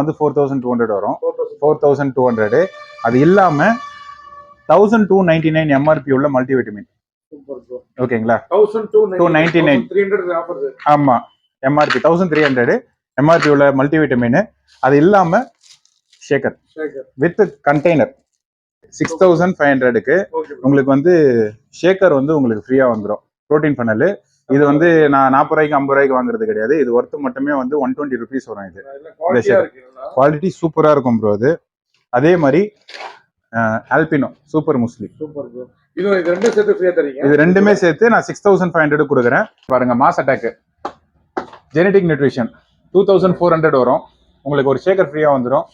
வந்து 4200 வரும். 4200. அது இல்லாம 1299 எம்ஆர்பி உள்ள மல்டிவிட்டமின். ஓகேங்களா? 1299. ஆமா, எம்ஆர்பி 1300 எம்ஆர்பி உள்ள மல்டிவிட்டமின். அது இல்லாம ஷேக்கர் வித் கண்டெய்னர் 6500க்கு உங்களுக்கு வந்து ஷேக்கர் வந்து உங்களுக்கு ஃப்ரீயா வந்துடும். Protein funnel. இது வந்து நான் 40 ரூபாய்க்கு 50 ரூபாய்க்கு வாங்குறது கிடையாது. இது ஒர்த்து மட்டுமே வந்து 120 rupees வரும். இது குவாலிட்டி சூப்பரா இருக்கும் ப்ரோ. இது அதே மாதிரி ஆல்பினோ சூப்பர் முஸ்லி. இது ரெண்டுமே சேர்த்து நான் 6500 கொடுக்குறேன். பாருங்க, மாஸ் அட்டாக் ஜெனடிக் நியூட்ரிஷன் 2400 வரும். உங்களுக்கு ஒரு ஷேக்கர் ஃப்ரீயா வந்துடும்.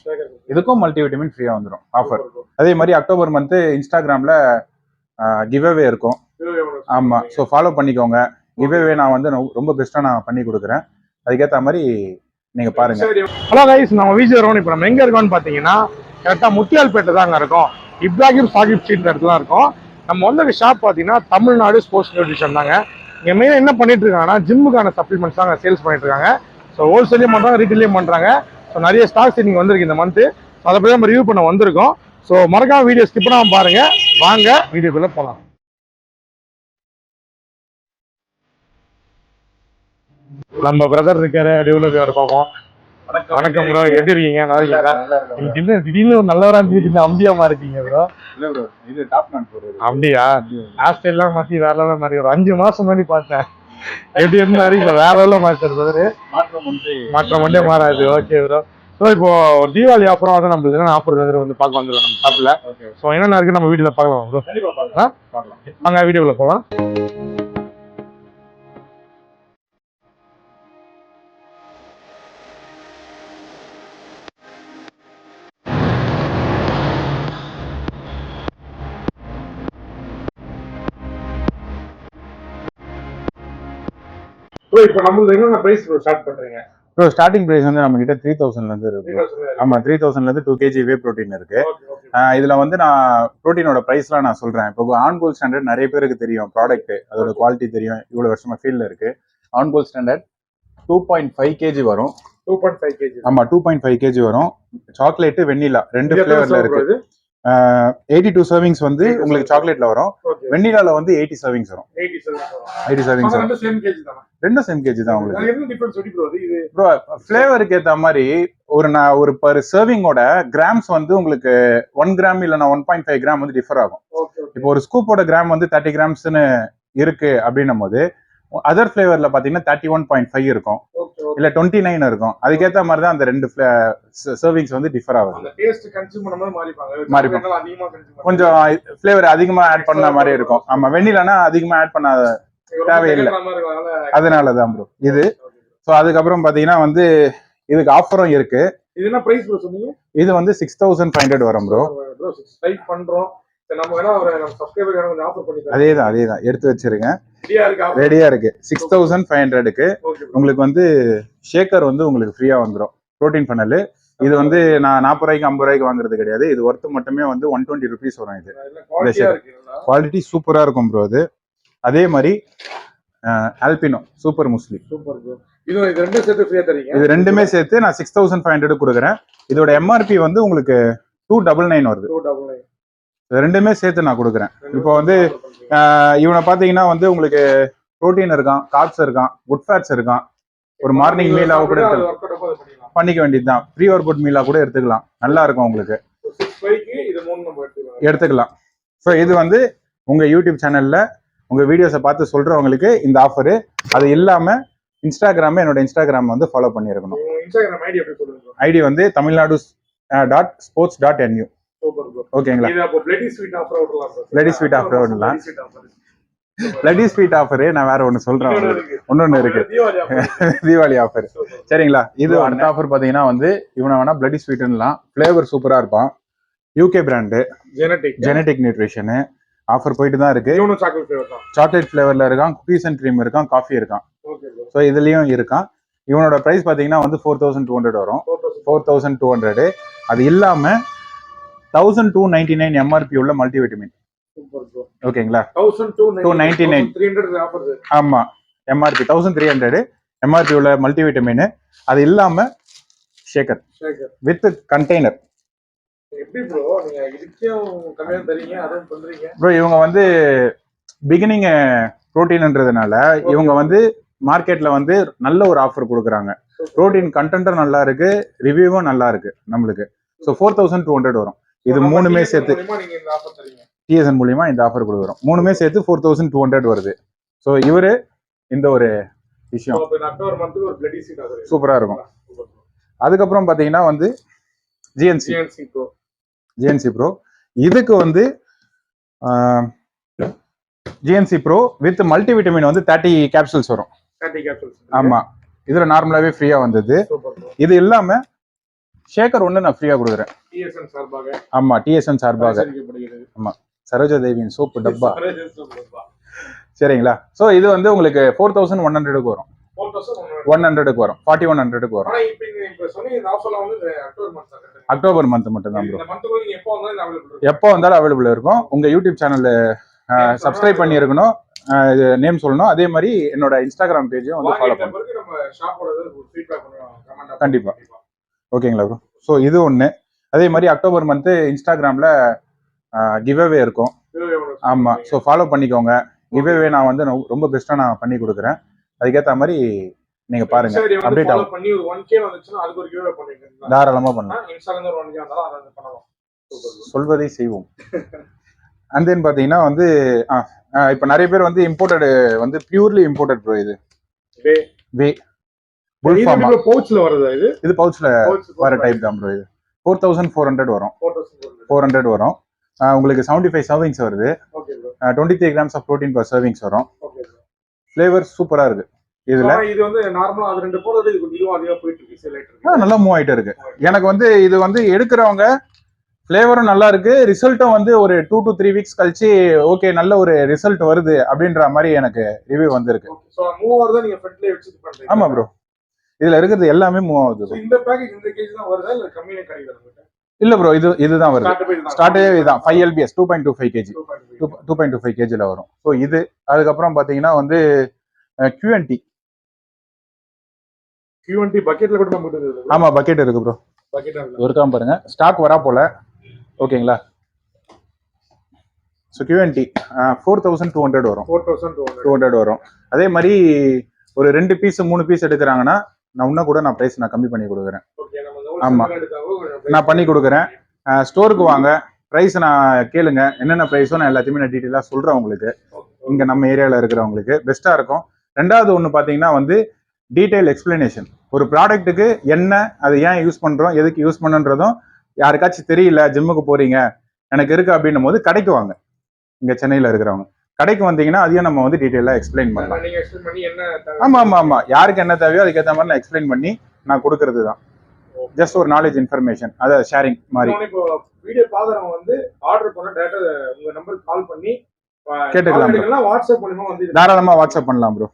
இதுக்கும் மல்டிவிட்டமின் ஃப்ரீயா வந்துடும் ஆஃபர். அதே மாதிரி அக்டோபர் மந்த் இன்ஸ்டாகிராம்ல கிவ்அவே இருக்கும். ஆமா, ஸோ ஃபாலோ பண்ணிக்கோங்க. கிவ்அவே நான் வந்து ரொம்ப பெஸ்ட்டாக நான் பண்ணி கொடுக்குறேன். அதுக்கேற்ற மாதிரி நீங்க பாருங்க. ஹலோ கைஸ், நம்ம விஜய் ரோன். இப்போ நம்ம எங்க இருக்கோம்னு பார்த்தீங்கன்னா கரெக்டாக முத்தியால்பேட்டை தான் அங்கே இருக்கும். இப்ராஹிம் சாகிப் ஸ்ட்ரீட் இடத்துல தான் இருக்கும். நம்ம வந்து ஷாப் பார்த்தீங்கன்னா தமிழ்நாடு ஸ்போர்ட்ஸ் நியூட்ரிஷன் தாங்க. இங்கே மெயினாக என்ன பண்ணிட்டு இருக்காங்கன்னா ஜிம்முக்கான சப்ளிமெண்ட்ஸ் தாங்க சேல்ஸ் பண்ணிட்டு இருக்காங்க. ஸோ ஹோல்சேலையும் பண்ணுறாங்க, ரீட்டெயிலையும் பண்ணுறாங்க. ஸோ நிறைய ஸ்டாக்ஸ் இன்னைக்கு வந்திருக்கு இந்த மந்த்து. அதை பற்றி நம்ம ரிவ்யூ பண்ண வந்திருக்கோம். ஸோ மறக்காம வீடியோ ஸ்கிப் பண்ணாமல் பாருங்க. வாங்க வீடியோக்குள்ளே போகலாம். நம்ம பிரதர் இருக்காரு, டெவலப் பார்ப்போம். வணக்கம் ப்ரோ, எப்படி இருக்கீங்க? நல்லா இருக்கீங்களா? திடீர்னு ஒரு நல்லவரா இருந்துச்சு, அம்பியாமா இருக்கீங்க ப்ரோ. அப்படியா? ஹாஸ்டல் எல்லாம் மாத்தி வேற லெவலில் மாதிரி ஒரு 5 மாசம் முன்னாடி பார்த்தேன். எப்படி இருந்தாரு? இப்ப வேற லெவலில் மாத்தாரு பிரதரு. மாற்றம் ஒன்றே மாறாது. Okay bro. ஸோ இப்போ ஒரு தீபாவளி அப்புறம் வந்து நம்மளுக்கு என்ன ஆஃபர் வந்து பார்க்க வந்துடும் நம்ம ஷாப்ல. ஸோ என்னென்ன இருக்கு நம்ம வீடியோல பார்க்கலாம் ப்ரோ. வாங்க வீடியோக்குள்ள போகலாம். இப்போ நம்மளுக்கு என்ன பிரைஸ் ஸ்டார்ட் பண்றீங்க? ப்ரோ ஸ்டார்டிங் பிரைஸ் வந்து நம்ம கிட்ட 3000ல இருந்து இருக்கு. ஆமா, 3000ல இருந்து 2 kg வே ப்ரோட்டீன் இருக்கு. இதுல வந்து நான் ப்ரோட்டீனோட பிரைஸ்லாம் நான் சொல்றேன். இப்போ ஆன் கோல்ட் ஸ்டாண்டர்ட் நிறைய பேருக்கு தெரியும் ப்ராடக்ட், அதோட குவாலிட்டி தெரியும். இவ்வளவு வருஷமா ஃபீல்ட்ல இருக்கு. ஆன் கோல்ட் ஸ்டாண்டர்ட் 2.5 kg வரும். 2.5 kg. ஆமா, 2.5 kg வரும். சாக்லேட் வெண்ணிலா ரெண்டு ஃபிளேவர்ல இருக்கு. 82 சர்விங்ஸ் வந்து உங்களுக்கு சாக்லேட்ல வரும். வெண்ணிலால வந்து 80 சர்விங்ஸ் வரும். 80 சர்விங்ஸ் வரும். ரெண்டும் சேம் கேஜி தான் உங்களுக்கு. ப்ரோ ஃபிளேவருக்கு ஏத்த மாதிரி ஒரு பர் சர்விங்கோட கிராம்ஸ் வந்து உங்களுக்கு 1 கிராம் இல்லைன்னா 1.5 கிராம் வந்து டிஃபர் ஆகும். இப்போ ஒரு ஸ்கூப்போட கிராம் வந்து 30 கிராம்ஸ்னு இருக்கு அப்படின்னும் போது அதர் ஃபிளேவர்ல பாத்தீங்கன்னா 31.5 இருக்கும், இல்ல 29 இருக்கும். அதுக்கேற்ற மாதிரி தான் அந்த ரெண்டு சர்விங்ஸ் வந்து டிஃபர் ஆகும். கொஞ்சம் ஃபிளேவர் அதிகமா ஆட் பண்ண மாதிரி இருக்கும். ஆமா, வெண்ணிலானா அதிகமா ஆட் பண்ண தேவையில்லை, அதனாலதான் ப்ரோ இது. ஸோ அதுக்கப்புறம் பாத்தீங்கன்னா வந்து இதுக்கு ஆஃபரும் இருக்கு. இது வந்து 6500 வரும் ப்ரோ. அதேதான் எடுத்து வச்சிருங்க, ரெடியா இருக்கு. 6500க்கு உங்களுக்கு வந்து ஷேக்கர் வந்து உங்களுக்கு ஃப்ரீயா வந்துடும். Protein funnel. இது வந்து நான் 40 ரூபாய்க்கு 50 ரூபாய்க்கு வாங்குறது கிடையாது. இது ஒர்த்து மட்டுமே வந்து 120 rupees வரும். இது குவாலிட்டி சூப்பரா இருக்கும் ப்ரோ. இது அதே மாதிரி ஆல்பினோ சூப்பர் முஸ்லி. இது ரெண்டுமே சேர்த்து நான் 6500 கொடுக்குறேன். இதோட எம்ஆர்பி வந்து உங்களுக்கு 299 வருது. ரெண்டுமே சேர்த்து நான் கொடுக்குறேன். இப்போ வந்து இவனை பாத்தீங்கன்னா வந்து உங்களுக்கு புரோட்டீன் இருக்கான், கார்ப்ஸ் இருக்கான், குட் ஃபேட்ஸ் இருக்கான். ஒரு மார்னிங் மீலாக கூட பண்ணிக்க வேண்டியதுதான். ப்ரீ ஒர்க் அவுட் மீலா கூட எடுத்துக்கலாம், நல்லா இருக்கும் உங்களுக்கு. எடுத்துக்கலாம். ஸோ இது வந்து உங்க யூடியூப் சேனல்ல உங்க வீடியோஸை பார்த்து சொல்றவங்களுக்கு இந்த ஆஃபரு. அது இல்லாம இன்ஸ்டாகிராம், என்னோட இன்ஸ்டாகிராம் வந்து ஃபாலோ பண்ணிருக்கணும். ஐடி வந்து tamilnadu.sports.nu. ஓகேங்களா? பிளடி ஸ்வீட் ஆஃபர் விடலாம். பிளடி ஸ்வீட் ஆஃபரு நான் வேற ஒன்று சொல்றேன். ஒன்னொன்னு இருக்கு, தீபாவளி ஆஃபர். சரிங்களா? இது அடுத்த ஆஃபர் பாத்தீங்கன்னா வந்து இவனை வேணா பிளடி ஸ்வீட்லாம். ஃபிளேவர் சூப்பரா இருப்பான். UK brand, genetic nutrition. Offer போயிட்டு தான் இருக்கு. சாக்லேட் ஃபிளேவர்ல இருக்கான், குக்கீஸ் அண்ட் கிரீம் இருக்கான், காஃபி இருக்கான். ஸோ இதுலயும் இருக்கான். இவனோட பிரைஸ் பாத்தீங்கன்னா வந்து 4200 வரும். 4200. அது இல்லாம 1299 எம்ஆர்பி உள்ள மல்டிவிட்டமின். ஓகேங்களா? 1299. ஆமா, எம்ஆர்பி 1300 எம்ஆர்பி உள்ள மல்டிவிட்டமின். அது இல்லாம ஷேக்கர் வித் கண்டெய்னர். எப்படி ப்ரோ நீங்க இதுக்கும் கம்மியா தரீங்க அதுவும் பண்றீங்க? ப்ரோ இவங்க வந்து பிகினிங் புரோட்டீன்ன்றதுனால இவங்க வந்து மார்க்கெட்ல வந்து நல்ல ஒரு ஆஃபர் கொடுக்குறாங்க. புரோட்டீன் கண்டென்ட்டும் நல்லா இருக்கு, ரிவ்யூவும் நல்லா இருக்கு நம்மளுக்கு. ஸோ 4200 வரும். இது மூணுமே சேர்த்து டிஎஸ்என் மூலியமா இந்த ஆஃபர் கொடுக்குறோம். மூணுமே சேர்த்து 4200 வருது. ஸோ இவரு இந்த ஒரு விஷயம் சூப்பரா இருக்கும். அதுக்கப்புறம் பாத்தீங்கன்னா வந்து ஜிஎன்சி ப்ரோ இதுக்கு வந்து GNC bro with multi vitamin வந்து 30 கேப்சூல்ஸ் வரும். ஆமா, இதுல நார்மலாவே ஃப்ரீயா வந்தது. இது இல்லாம ஷேக்கர் ஒண்ணு நான் ஃப்ரீயா கொடுக்குறேன். ஆமா, டிஎஸ்என் சார்பாக. ஆமா, சரோஜா தேவியின் சோப்பு டப்பா. சரிங்களா? சோ இது வந்து உங்களுக்கு 4100க்கு வரும். 100க்கு வரும், 4100க்கு வரும். அக்டோபர் மந்த் மட்டும் தான் ப்ரோ. எப்போ வந்தாலும் அவைலபிள் இருக்கும். உங்க யூடியூப் சேனல்ல சப்ஸ்கிரைப் பண்ணி இருக்கணும், நேம் சொல்லணும். அதே மாதிரி என்னோட இன்ஸ்டாகிராம் பேஜையும் வந்து ஃபாலோ பண்ணுங்க. கண்டிப்பா. ஓகேங்களா ப்ரோ? ஸோ இது ஒன்று. அதே மாதிரி அக்டோபர் மந்த்து இன்ஸ்டாகிராமில் கிவ்அவே இருக்கும். ஆமாம், ஸோ ஃபாலோ பண்ணிக்கோங்க. கிவ்அவே நான் வந்து ரொம்ப பெஸ்ட்டாக நான் பண்ணி கொடுக்குறேன். அதுக்கேற்ற மாதிரி நீங்கள் பாருங்கள். அப்டேட் ஆகும். தாராளமாக பண்ணலாம். சொல்வதை செய்வோம். அண்ட் தென் பார்த்தீங்கன்னா வந்து இப்போ நிறைய பேர் வந்து இம்போர்ட்டட் வந்து பியூர்லி இம்போர்ட்டட் ப்ரோ. இது வே பவுச்ல வருது. இது பவுச்ல வர டைப் தான் ப்ரோ. இது 4400 வரும். 400 வரும். உங்களுக்கு 75 சர்விங்ஸ் வருது. 23 grams of protein per servings வரும். ஃபிளேவர் சூப்பரா இருக்கு. இதுல இது வந்து நார்மலா அது ரெண்டு போறது இது கொஞ்சம் அதிகமா போயிட்டு இருக்கு. சேல் நல்லா மூவ் ஆயிட்டு இருக்கு. எனக்கு வந்து இது வந்து எடுக்கிறவங்க ஃபிளேவரும் நல்லா இருக்கு, ரிசல்ட்டும் வந்து ஒரு 2 to 3 வீக்ஸ் கழிச்சு ஓகே நல்ல ஒரு ரிசல்ட் வருது அப்படின்ற மாதிரி எனக்கு ரிவ்யூ வந்திருக்கு. ஆமா ப்ரோ, இதுல இருக்கிறது எல்லாமே மூவ் ஆகுது. இந்த பேக்கேஜ் இந்த கேஜ் தான் வருதா இல்ல கம்மியா கிடைக்குதா? இல்ல ப்ரோ, இதுதான் வருது. ஸ்டார்டே இதுதான் 5 lbs 2.25 kg 2.25 kgல வரும். ஸோ இது அதுக்கப்புறம் பாத்தீங்கன்னா வந்து QNT பக்கெட்ல கூட நம்ம இருக்கு. ஆமா, பக்கெட் இருக்கு ப்ரோ. ஒருக்காம பாருங்க, ஸ்டாக் வரா போல. ஓகேங்களா? ஸோ QNT 4200 வரும். 4200 வரும். அதே மாதிரி ஒரு 2 பீஸ் 3 பீஸ் எடுக்கிறாங்கன்னா நான் இன்னும் கூட நான் பிரைஸ் நான் கம்மி பண்ணி கொடுக்குறேன். ஆமா, நான் பண்ணி கொடுக்குறேன். ஸ்டோருக்கு வாங்க, பிரைஸ் நான் கேளுங்க, என்னென்ன பிரைஸோ நான் எல்லாத்தையுமே நான் டீட்டெயிலாக சொல்றேன் உங்களுக்கு. இங்க நம்ம ஏரியாவில் இருக்கிறவங்களுக்கு பெஸ்டா இருக்கும். ரெண்டாவது ஒன்று பார்த்தீங்கன்னா வந்து டீடைல் எக்ஸ்பிளனேஷன். ஒரு ப்ராடக்ட்டுக்கு என்ன, அது ஏன் யூஸ் பண்றோம், எதுக்கு யூஸ் பண்ணுன்றதும் யாருக்காச்சும் தெரியல, ஜிம்முக்கு போறீங்க எனக்கு இருக்கு அப்படின்னும் போது கடைக்கு வாங்க. இங்க சென்னையில இருக்கிறவங்க கடைக்கு வந்தீங்கன்னா அதையும் நம்ம வந்து டீடைலா எக்ஸ்பிளைன் பண்ணலாம். ஆமா ஆமா ஆமா, யாருக்கு என்ன தேவையோ அதுக்கேற்ற மாதிரி நான் எக்ஸ்பிளைன் பண்ணி நான் கொடுக்கறது தான். ஜஸ்ட் ஒரு நாலேஜ் இன்ஃபர்மேஷன், அதாவது ஷேரிங் மாதிரி. இப்போ வீடியோ பாக்குறவங்க வந்து ஆர்டர் பண்ண டேரக்டா உங்க நம்பருக்கு கால் பண்ணி கேட்டுக்கலாம். வாட்ஸ்அப் மூலமா வந்து தாராளமா வாட்ஸ்அப் பண்ணலாம் ப்ரோ.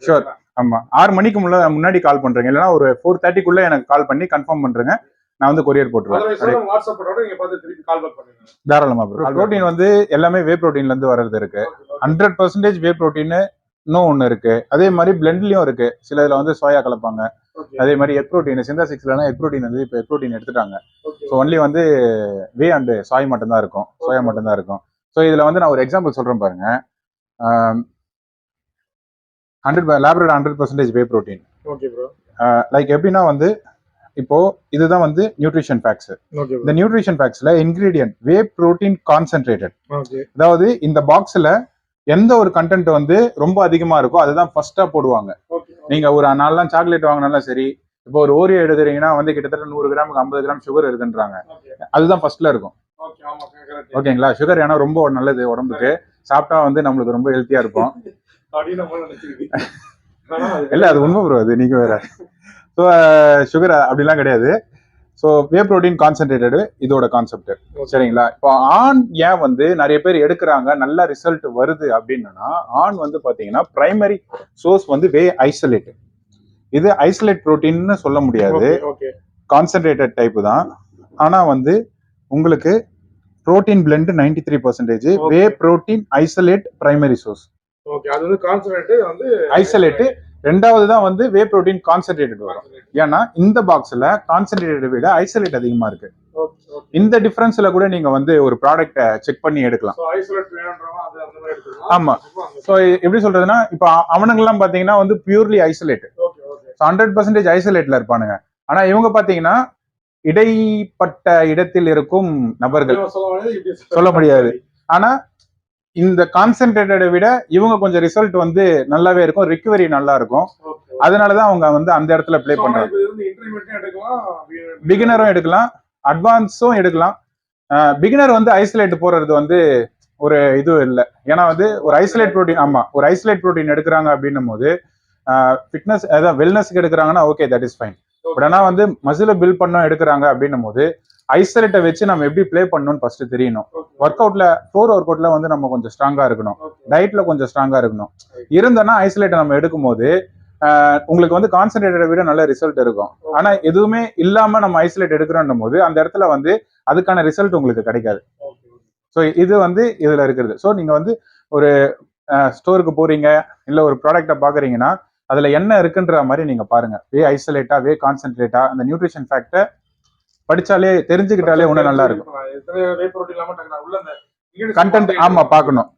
ஷூர். ஆமா, 6 மணிக்கு முன்னாடி கால் பண்றீங்க, இல்லைன்னா ஒரு 4:30க்குள்ள எனக்கு கால் பண்ணி கன்ஃபார்ம் பண்றேங்க, நான் வந்து கொரியர் போட்டுருவேன். தாராளமா ப்ரோ. புரோட்டீன் வந்து எல்லாமே வே புரோட்டீன்ல இருந்து வர்றது இருக்கு. 100% வே புரோட்டீன் இன்னும் ஒண்ணு இருக்கு. அதே மாதிரி பிளெண்ட்லயும் இருக்கு. சில இதுல வந்து சோயா கலப்பாங்க. அதே மாதிரி எக் புரோட்டீன், சிந்தாசிக்ஸ்ல எக் புரோட்டீன் வந்து இப்போ எக் புரோட்டீன் எடுத்துட்டாங்க. ஸோ ஒன்லி வந்து வே அண்ட் சாய் மட்டும் தான் இருக்கும், சோயா மட்டும் தான் இருக்கும். ஸோ இதுல வந்து நான் ஒரு எக்ஸாம்பிள் சொல்றேன் பாருங்க. 100 Labrada 100% whey protein. Okay bro. Like எப்படின்னா வந்து இப்போ இதுதான் வந்து நியூட்ரிஷன் ஃபேக்ட்ஸ். இந்த நியூட்ரிஷன் ஃபேக்ட்ஸ்ல இன்கிரீடியன்ட் வே புரோட்டீன் கான்சென்ட்ரேட்டட். அதாவது இந்த பாக்ஸ்ல எந்த ஒரு கண்டென்ட் வந்து ரொம்ப அதிகமா இருக்கோ அதுதான் ஃபர்ஸ்டா போடுவாங்க. நீங்க ஒரு 4 சாக்லேட் வாங்கினாலும் சரி, இப்போ ஒரு ஓரியோ எடுக்கிறீங்கன்னா வந்து கிட்டத்தட்ட 100 கிராமுக்கு 50 கிராம் சுகர் இருக்குன்றாங்க. அதுதான் ஃபர்ஸ்ட்ல இருக்கும். ஓகேங்களா? சுகர் ஏன்னா ரொம்ப நல்லது உடம்புக்கு, சாப்பிட்டா வந்து நம்மளுக்கு ரொம்ப ஹெல்த்தியா இருப்போம். இல்ல அது உண்மை ப்ரோ, அது நீங்க வேற. ஸோ சுகர் அப்படிலாம் கிடையாது. ஸோ வே புரோட்டீன் கான்சென்ட்ரேட்டடு இதோட கான்செப்ட். சரிங்களா? இப்போ ஆண் ஏன் வந்து நிறைய பேர் எடுக்கிறாங்க, நல்ல ரிசல்ட் வருது அப்படின்னா, ஆண் வந்து பாத்தீங்கன்னா பிரைமரி சோர்ஸ் வந்து வே ஐசோலேட். இது ஐசோலேட் புரோட்டீன்னு சொல்ல முடியாது, கான்சென்ட்ரேட்டட் டைப் தான். ஆனா வந்து உங்களுக்கு protein blend 93%, whey protein isolate primary source. Okay, அது வந்து கான்சென்ட்ரேட் வந்து ஐசோலேட் ரெண்டாவது தான் வந்து வே ப்ரோட்டீன் கான்சென்ட்ரேட்டட் வரும். ஏன்னா இந்த பாக்ஸ்ல கான்சென்ட்ரேட்டட் விட ஐசோலேட் அதிகமா இருக்கு. இந்த டிஃபரன்ஸ்ல கூட நீங்க வந்து ஒரு ப்ராடக்ட்டை செக் பண்ணி எடுக்கலாம். ஆமா. ஸோ எப்படி சொல்றதுன்னா இப்போ அவனுங்கெல்லாம் பாத்தீங்கன்னா வந்து பியூர்லி ஐசோலேட், 100% ஐசோலேட்ல இருப்பானுங்க. ஆனா இவங்க பாத்தீங்கன்னா இடைப்பட்ட இடத்தில் இருக்கும் நபர்கள் சொல்ல முடியாது. ஆனா இந்த கான்சென்ட்ரேட்டடை விட இவங்க கொஞ்சம் ரிசல்ட் வந்து நல்லாவே இருக்கும், ரிகவரி நல்லா இருக்கும். அதனாலதான் அவங்க வந்து அந்த இடத்துல பிளே பண்றாங்க. பிகினரும் எடுக்கலாம், அட்வான்ஸும் எடுக்கலாம். பிகினர் வந்து ஐசோலேட் போறது வந்து ஒரு இது இல்லை. ஏன்னா வந்து ஒரு ஐசோலேட் ப்ரோட்டீன், ஆமா ஒரு ஐசோலேட் ப்ரோட்டீன் எடுக்கிறாங்க அப்படின்னும் போது ஃபிட்னஸ் அதாவது வெல்னஸ்க்கு எடுக்கிறாங்கன்னா okay that is fine. But ஆனால் வந்து மசிலை பில்ட் பண்ண எடுக்கிறாங்க அப்படின்னும் போது ஐசோலேட்டை வச்சு நம்ம எப்படி பிளே பண்ணணும்னு ஃபர்ஸ்ட் தெரியணும். ஒர்க் அவுட்ல ஒர்க் அவுட்ல வந்து நம்ம கொஞ்சம் ஸ்ட்ராங்கா இருக்கணும், டயட்ல கொஞ்சம் ஸ்ட்ராங்கா இருக்கணும். இருந்தோன்னா ஐசோலேட்டை நம்ம எடுக்கும் போது உங்களுக்கு வந்து கான்சென்ட்ரேட்டை விட நல்ல ரிசல்ட் இருக்கும். ஆனா எதுவுமே இல்லாம நம்ம ஐசோலேட் எடுக்கிறோம் போது அந்த இடத்துல வந்து அதுக்கான ரிசல்ட் உங்களுக்கு கிடைக்காது. ஸோ இது வந்து இதுல இருக்கிறது. ஸோ நீங்க வந்து ஒரு ஸ்டோருக்கு போறீங்க இல்ல ஒரு ப்ராடக்டை பாக்குறீங்கன்னா அதுல என்ன இருக்குன்ற மாதிரி நீங்க பாருங்க. வே ஐசோலேட்டா வே கான்சென்ட்ரேட்டா அந்த நியூட்ரிஷன் ஃபேக்டை படிச்சாலே தெரிஞ்சுக்கிட்டாலே ஒண்ணு நல்லா இருக்கும். கண்டென்ட் ஆமா பார்க்கணும்.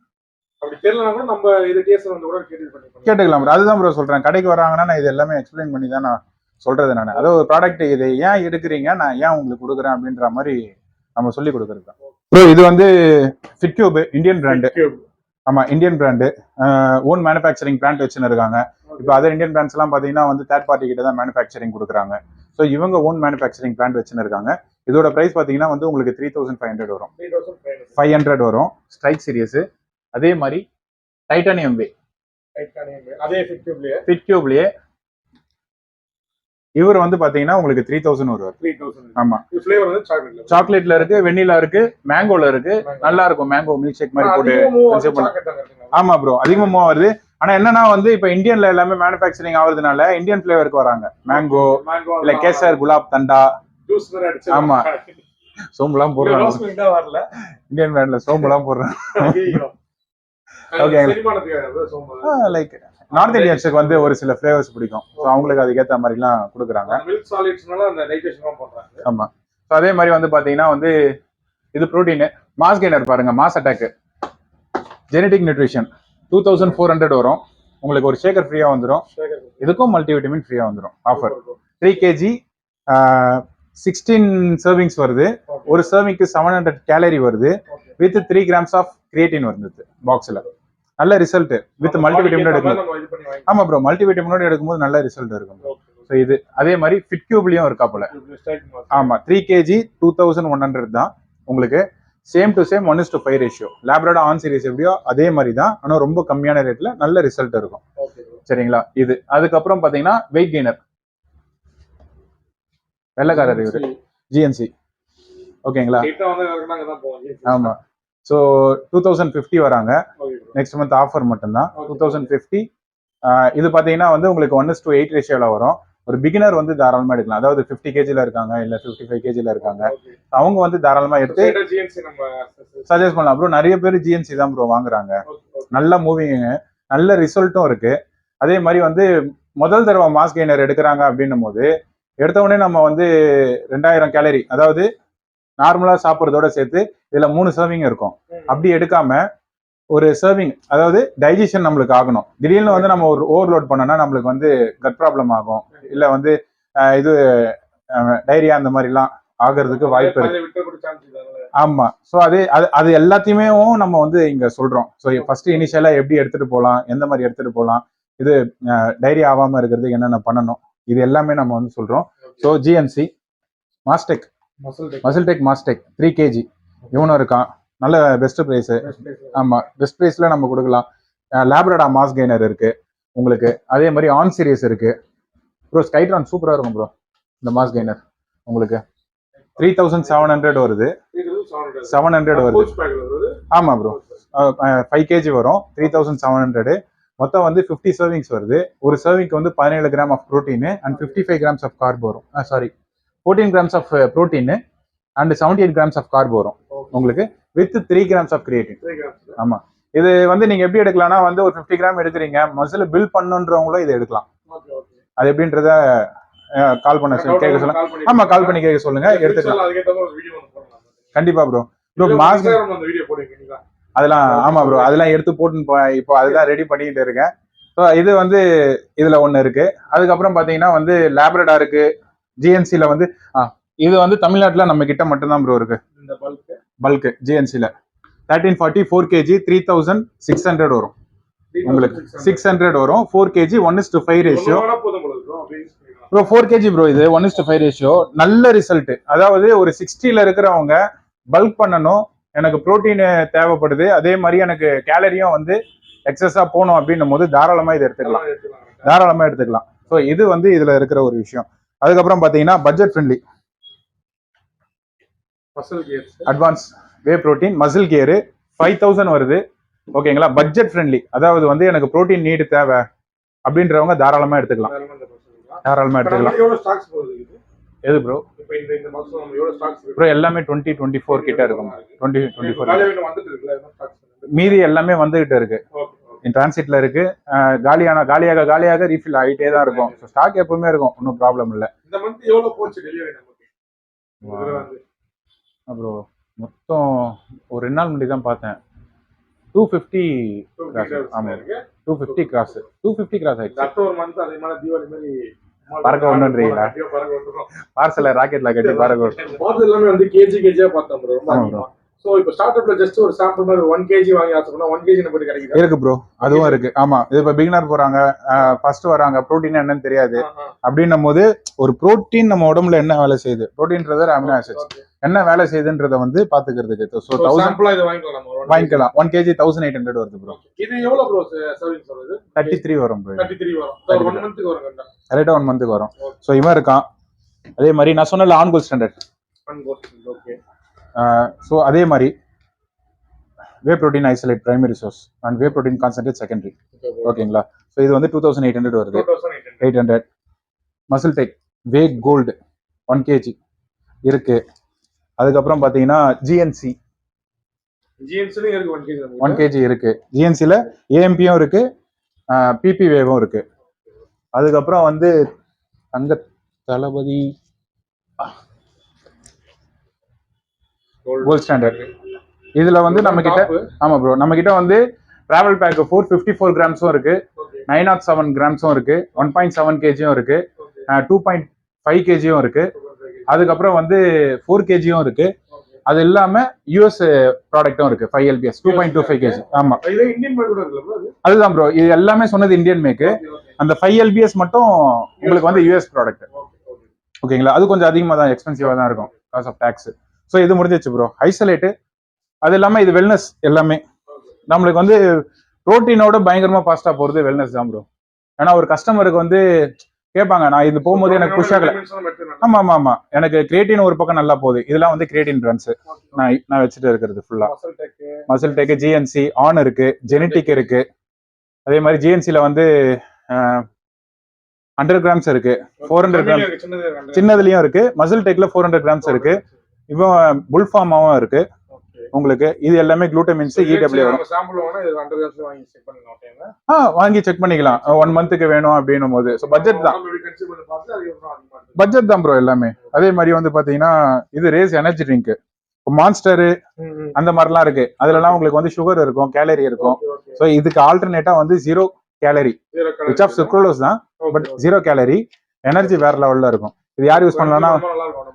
கேட்டுக்கலாம். அதுதான் ப்ரோ சொல்றேன். கடைக்கு வராங்கன்னா நான் இது எல்லாமே எக்ஸ்பிளைன் பண்ணி தான் நான் சொல்றது. நான் அதாவது ஒரு ப்ராடக்ட் இதை ஏன் எடுக்கிறீங்க, நான் ஏன் உங்களுக்கு கொடுக்குறேன் அப்படின்ற மாதிரி நம்ம சொல்லி கொடுக்குறது தான் ப்ரோ. இது வந்து ஃபிட்கியூப் இந்தியன் பிராண்டு. ஆமா Indian brand, own manufacturing plant வச்சுன்னு இருக்காங்க. இப்போ அதர் இந்தியன் பிராண்ட்ஸ் எல்லாம் பாத்தீங்கன்னா வந்து தேர்ட் பார்ட்டி கிட்ட தான் மேனுஃபேக்சரிங் கொடுக்குறாங்க. ஸோ இவங்க ஓன் மேனுஃபேக்சரிங் பிளான்ட் வச்சுன்னு இருக்காங்க. இதோட பிரைஸ் பாத்தீங்கன்னா வந்து உங்களுக்கு 3500 வரும், 500 வரும் ஸ்ட்ரைக் சீரியஸ். அதே மாதிரி டைட்டானியம் வே, அதே ஃபிட்கியூப்லயே இவர் வந்து பாத்தீங்கன்னா உங்களுக்கு 3000 வருவார். ஆமா சாக்லேட்ல இருக்கு, வெண்ணிலா இருக்கு, மேங்கோல இருக்கு. நல்லா இருக்கும் மேங்கோ மில்க் ஷேக் மாதிரி போட்டு கன்சியூம் பண்ணலாம். ஆமா ப்ரோ அதிகமா வருது. ஆனா என்னன்னா வந்து இப்ப இந்தியன்ல எல்லாமே மேனுஃபேக்சரிங் ஆகுறதுனால இந்தியன் பிளேவருக்கு வராங்க. மேங்கோ இல்ல கேசர், குலாப் தண்டா. ஆமா சோம்புலாம் போடுறாங்க. இந்தியன் பிராண்ட்ல சோம்புலாம் போடுறாங்க. ஓகே லைக் நார்த் இந்தியன்ஸுக்கு வந்து ஒரு சில ஃபிளேவர்ஸ் பிடிக்கும். ஸோ அவங்களுக்கு அதுக்கேற்ற மாதிரிலாம் கொடுக்குறாங்க. ஆமா. ஸோ அதே மாதிரி வந்து பாத்தீங்கன்னா வந்து இது ப்ரோட்டீன் மாஸ் கெய்னர் பாருங்க, மாஸ் அட்டாக் ஜெனடிக் நியூட்ரிஷன் 2400 வரும். உங்களுக்கு ஒரு ஷேக்கர் ஃப்ரீயா வந்துடும். இதுக்கும் மல்டிவிட்டமின் ஃப்ரீயா வந்துடும். ஆஃபர் 3 kg 16 சர்விங்ஸ் வருது. ஒரு சர்விங்க்கு 700 கேலரி வருது. வித் 3 grams ஆஃப் கிரியேட்டின் வருது பாக்ஸ்ல. நல்ல ரிசல்ட் வித் மல்டிவிட்டமினோட எடுக்கும். ஆமா ப்ரோ மல்டிவிட்டமினோட எடுக்கும்போது நல்ல ரிசல்ட் இருக்கும். ஸோ இது அதே மாதிரி ஃபிட்கியூப்லயும் இருக்கா போல. ஆமா 3 kg 2100 தான். உங்களுக்கு same to same 1:5 ratio. Labrada on series எப்படியோ அதே மாதிரி தான். ஆனால் ரொம்ப கம்மியான ரேட்ல நல்ல ரிசல்ட் இருக்கும். சரிங்களா இது. அதுக்கப்புறம் பாத்தீங்கன்னா வெயிட் கெய்னர் வெள்ளக்காரர் இவரு ஜிஎன்சி. ஓகேங்களா. ஆமா. ஸோ 2050 வராங்க. நெக்ஸ்ட் மந்த் ஆஃபர் மட்டும்தான் 2050. இது பாத்தீங்கன்னா வந்து உங்களுக்கு 1:8 ரேஷியோல வரும். ஒரு பிகினர் வந்து தாராளமா எடுக்கலாம். அதாவது 50 kgல இருக்காங்க இல்ல 55 kgல இருக்காங்க, அவங்க வந்து தாராளமா எடுத்து சஜஸ்ட் பண்ணலாம். ப்ரோ நிறைய பேர் ஜிஎன்சி தான் ப்ரோ வாங்குறாங்க. நல்ல மூவிங், நல்ல ரிசல்ட்டும் இருக்கு. அதே மாதிரி வந்து முதல் தடவை மாஸ் கெய்னர் எடுக்கிறாங்க அப்படின்னும் போது எடுத்த உடனே நம்ம வந்து 2000 கேலரி அதாவது நார்மலா சாப்பிட்றதோட சேர்த்து இதுல 3 சர்விங் இருக்கும். அப்படி எடுக்காம ஒரு சர்விங் அதாவது டைஜஷன் நம்மளுக்கு ஆகணும். திடீர்னு வந்து நம்ம ஒரு ஓவர்லோட் பண்ணோம்னா நம்மளுக்கு வந்து கட் ப்ராப்ளம் ஆகும், இல்ல வந்து இது டைரியா அந்த மாதிரிலாம் ஆகிறதுக்கு வாய்ப்பு இருக்கு. ஆமா. ஸோ அது எல்லாத்தையுமே நம்ம வந்து இங்க சொல்றோம். ஸோ ஃபர்ஸ்ட் இனிஷியலா எப்படி எடுத்துட்டு போகலாம், எந்த மாதிரி எடுத்துட்டு போகலாம், இது டைரியா ஆகாம இருக்கிறதுக்கு என்னென்ன பண்ணணும், இது எல்லாமே நம்ம வந்து சொல்றோம். So GNC Mastek Mastek 3 kg இவனும் இருக்கான். நல்ல பெஸ்ட் பிரைஸ். ஆமா பெஸ்ட் பிரைஸ்ல நம்ம கொடுக்கலாம். லேப்ரடா மாஸ் கெய்னர் இருக்கு உங்களுக்கு. அதே மாதிரி ஆன் சீரிஸ் இருக்கு ப்ரோ. ஸ்கைட்ரான் சூப்பரா இருக்கும் ப்ரோ. இந்த மாஸ் கெய்னர் உங்களுக்கு 3700 வருது. 700 வருது. ஆமா ப்ரோ 5 kg வரும். 3700. மொத்தம் வந்து 50 சர்விங்ஸ் வருது. ஒரு சர்விங்க்கு வந்து 17 gram of protein and 55 grams of carb வரும். Sorry 14 grams of protein and 78 grams of carb வரும் உங்களுக்கு வித் 3 grams ஆஃப் கிரியேட்டின். ஆமா. இது வந்து நீங்க எப்படி எடுக்கலாம்னா வந்து ஒரு 50 கிராம் எடுக்கிறீங்க, மசில் பில்ட் பண்ணுன்றவங்களும் இதை எடுக்கலாம். அது எப்படின்றத கால் பண்ண கேட்க சொல்லுங்க. ஆமா, கால் பண்ணி கேட்க சொல்லுங்க, எடுத்துக்கலாம். கண்டிப்பா ப்ரோ. ப்ரோ மாஸ்க் அதெல்லாம் ஆமா ப்ரோ, அதெல்லாம் எடுத்து போட்டு இப்போ அதுதான் ரெடி பண்ணிட்டு இருக்கேன். ஸோ இது வந்து இதுல ஒண்ணு இருக்கு. அதுக்கப்புறம் பாத்தீங்கன்னா வந்து லேப்ரடாருக்கு ஜிஎன்சில வந்து இது வந்து தமிழ்நாட்டுல நம்ம கிட்ட மட்டும்தான் ப்ரோ இருக்கு. இந்த பல்க் ஜிஎன்சில 1340 4 kg 3600 வரும் உங்களுக்கு. 600 வரும் 4 kg 1:5 ratio bro. 4 kg bro, இது 1:5 ரேஷியோ. நல்ல ரிசல்ட். அதாவது ஒரு 60ல இருக்கிறவங்க பல்க் பண்ணணும், எனக்கு புரோட்டீன் தேவைப்படுது, அதே மாதிரி எனக்கு கேலரியும் வந்து எக்ஸஸா போகணும் அப்படின்னும் போது தாராளமா இதை எடுத்துக்கலாம். ஸோ இது வந்து இதுல இருக்கிற ஒரு விஷயம். அதுக்கப்புறம் பாத்தீங்கன்னா budget friendly advance whey protein muscle gear 5000 வருது. ஓகேங்களா, பட்ஜெட் ஃப்ரெண்ட்லி. அதாவது வந்து எனக்கு புரோட்டீன் நீடு தேவை அப்படின்றவங்க தாராளமா எடுத்துக்கலாம். எது ப்ரோ? ப்ரோ எல்லாமே 2024 கிட்ட இருக்கும். 2024 மீதி எல்லாமே வந்துகிட்டு இருக்கு, டிரான்சிட்ல இருக்கு. காலியாக ரீஃபில் ஆகிட்டே தான் இருக்கும். ஸ்டாக் எப்பவுமே இருக்கும், ஒன்றும் ப்ராப்ளம் இல்லை. ப்ரோ மொத்தம் ஒரு 2 நாள் முன்னாடி தான் பார்த்தேன். 250 ஆமா 250 கிராஸ் ஆயிடுச்சு. பறக்க ஒண்ணுன்றீங்களா? பார்சல ராக்கெட்ல கட்டி பறக்க எல்லாமே வந்து கேஜியா பார்த்தோம் ப்ரோ. சோ இப்போ ஸ்டார்ட்அப்ல ஜஸ்ட் ஒரு சாம்பிள் மாதிரி 1 kg வாங்கி ஆசைப்பட்டா 1 kg நமக்கு கிடைக்குது. இருக்கு ப்ரோ, அதுவும் இருக்கு. ஆமா, இது இப்ப பிகினர் போறாங்க, ஃபர்ஸ்ட் வராங்க, புரோட்டீன் என்னன்னு தெரியாது அப்படின்னும் போது ஒரு புரோட்டீன் நம்ம உடம்புல என்ன வேலை செய்யுது, புரோட்டீன்றது அமினோ ஆசிட்ஸ் என்ன வேலை செய்யுதுன்றத வந்து பாத்துக்கிறதுக்கு. ஸோ 1000 வாங்கிக்கலாம். 1 kg 1800 வருது ப்ரோ. இது எவ்வளவு ப்ரோ சர்வீஸ் வருது? 33 வரும் ப்ரோ. 33 வரும். 1 மந்த்க்கு வரும். கரெக்டா 1 மந்த்க்கு வரும். ஸோ இவன் இருக்கான். அதே மாதிரி நான் சொன்னல on goal standard. Okay. So அதே மாதிரி whey protein isolate primary source and whey protein concentrate secondary. ஓகேங்களா, ஸோ இது வந்து 2800 வருது. 800 மசில் டெக் வே கோல்டு 1 kg இருக்கு. அதுக்கப்புறம் பார்த்தீங்கன்னா ஜிஎன்சி 1 kg இருக்கு. ஜிஎன்சியில் ஏஎம்பியும் இருக்கு, பிபி வேவும் இருக்கு. அதுக்கப்புறம் வந்து தங்க தளபதி கோல்ட் ஸ்டாண்டர்ட். இதுல வந்து நம்ம கிட்ட ஆமா ப்ரோ, நம்ம கிட்ட வந்து டிராவல் பேக் 454 கிராம்ஸும் இருக்கு, 907 கிராம்ஸும் இருக்கு, 1.7 kgயும் இருக்கு, 2.5 kgயும் இருக்கு. அதுக்கப்புறம் வந்து 4 kgயும் இருக்கு. அது இல்லாம யூஎஸ் ப்ராடக்ட்டும் இருக்கு 5 LBS 2.25 kg. ஆமா, அதுதான் ப்ரோ, இது எல்லாமே சொன்னது இந்தியன் மேக்கு. அந்த 5 LBS மட்டும் உங்களுக்கு வந்து யூஎஸ் ப்ராடக்ட். ஓகேங்களா, அது கொஞ்சம் அதிகமாக தான், எக்ஸ்பென்சிவா தான் இருக்கும் காஸ் ஆஃப் டாக்ஸ். ஸோ இது முடிஞ்சிச்சு ப்ரோ. ஐசோலேட்டு அது இல்லாம இது வெல்னஸ். எல்லாமே நம்மளுக்கு வந்து புரோட்டீனோட பயங்கரமா ஃபாஸ்டா போறது வெல்னஸ் தான் ப்ரோ. ஏன்னா ஒரு கஸ்டமருக்கு வந்து கேட்பாங்க, நான் இது போகும்போது எனக்கு புஷ் ஆகல. ஆமா ஆமா ஆமா, எனக்கு கிரியேட்டின் ஒரு பக்கம் நல்லா போகுது. இதெல்லாம் வந்து கிரியேட்டின் ட்ரன்ஸ் நான் வச்சுட்டு இருக்கிறது ஃபுல்லா. மசில் டெக் ஜிஎன்சி ஆன் இருக்கு, ஜெனட்டிக் இருக்கு. அதே மாதிரி ஜிஎன்சில வந்து 100 கிராம்ஸ் இருக்கு, 400 கிராம்ஸ் சின்னதுலயும் இருக்கு. மசில் டெக்ல 400 கிராம்ஸ் இருக்கு. இவன் புல்ஃபார்மாவும் இருக்கு உங்களுக்கு. இது எல்லாமே குளூட்டமின்ஸ் இடபிள்யூ வாங்கி செக் பண்ணிக்கலாம் 1 மந்த்துக்கு வேணும் அப்படின்னும் போது. ஸோ பட்ஜெட் தான் ப்ரோ எல்லாமே. அதே மாதிரி வந்து பாத்தீங்கன்னா இது ரேஸ் எனர்ஜி ட்ரிங்க், மான்ஸ்டரு அந்த மாதிரிலாம் இருக்கு. அதுலலாம் உங்களுக்கு வந்து சுகர் இருக்கும், கேலரி இருக்கும். ஸோ இதுக்கு ஆல்டர்னேட்டா வந்து 0 கேலரி விச் ஆஃப் சுக்ரோலோஸ் தான், பட் 0 கேலரி எனர்ஜி வேற லெவல்ல இருக்கும். இது யார் யூஸ் பண்ணலாம்னா